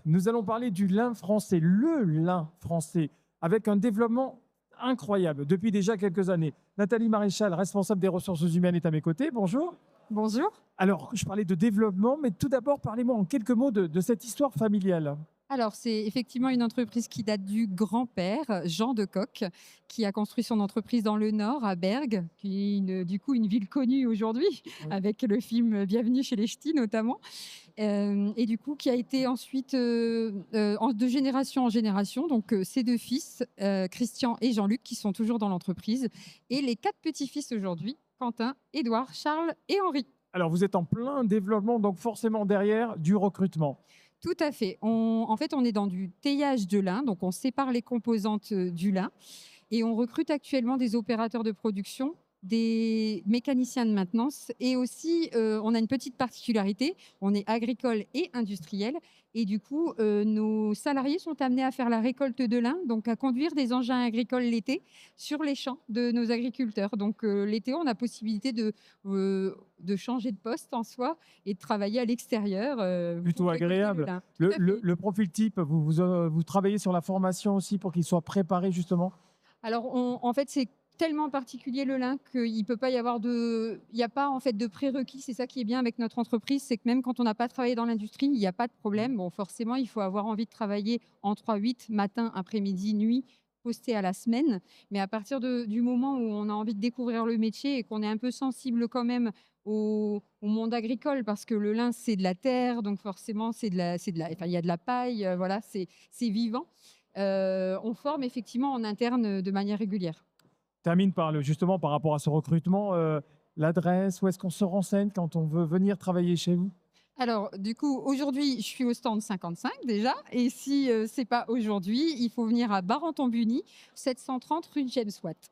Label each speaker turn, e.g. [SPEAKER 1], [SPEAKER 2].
[SPEAKER 1] Nous allons parler du lin français, le lin français, avec un développement incroyable depuis déjà quelques années. Nathalie Maréchal, responsable des ressources humaines, est à mes côtés. Bonjour.
[SPEAKER 2] Bonjour.
[SPEAKER 1] Alors, je parlais de développement, mais tout d'abord, parlez-moi en quelques mots de cette histoire familiale.
[SPEAKER 2] Alors, c'est effectivement une entreprise qui date du grand-père, Jean de Coq, qui a construit son entreprise dans le Nord, à Bergue, qui est du coup une ville connue aujourd'hui,
[SPEAKER 1] Oui.
[SPEAKER 2] avec le film Bienvenue chez les Ch'tis notamment. Et du coup, qui a été ensuite, de génération en génération, donc ses deux fils, Christian et Jean-Luc, qui sont toujours dans l'entreprise, et les quatre petits-fils aujourd'hui, Quentin, Édouard, Charles et Henri.
[SPEAKER 1] Alors, vous êtes en plein développement, donc forcément derrière du recrutement.
[SPEAKER 2] Tout à fait. En fait, on est dans du teillage de lin, donc on sépare les composantes du lin et on recrute actuellement des opérateurs de production, des mécaniciens de maintenance et aussi, on a une petite particularité, on est agricole et industriel et du coup, nos salariés sont amenés à faire la récolte de lin, donc à conduire des engins agricoles l'été sur les champs de nos agriculteurs. Donc, l'été, on a possibilité de changer de poste en soi et de travailler à l'extérieur,
[SPEAKER 1] Plutôt
[SPEAKER 2] pour récolter le
[SPEAKER 1] agréable.
[SPEAKER 2] lin. Tout
[SPEAKER 1] Le,
[SPEAKER 2] à
[SPEAKER 1] le-
[SPEAKER 2] fait.
[SPEAKER 1] le profil type, vous travaillez sur la formation aussi pour qu'il soit préparé justement.
[SPEAKER 2] Alors en fait, c'est tellement particulier le lin qu'il peut pas y avoir il y a pas en fait de prérequis. C'est ça qui est bien avec notre entreprise, c'est que même quand on n'a pas travaillé dans l'industrie, il y a pas de problème. Bon, forcément, il faut avoir envie de travailler en 3-8, matin, après-midi, nuit, posté à la semaine. Mais à partir du moment où on a envie de découvrir le métier et qu'on est un peu sensible quand même au monde agricole, parce que le lin, c'est de la terre, donc forcément, enfin, il y a de la paille, voilà, c'est vivant. On forme effectivement en interne de manière régulière.
[SPEAKER 1] Termine justement par rapport à ce recrutement, l'adresse, où est-ce qu'on se renseigne quand on veut venir travailler chez vous?
[SPEAKER 2] Alors, du coup, aujourd'hui, je suis au stand 55 déjà. Et si c'est pas aujourd'hui, il faut venir à Barenton-Buny, 730 rue James Watt.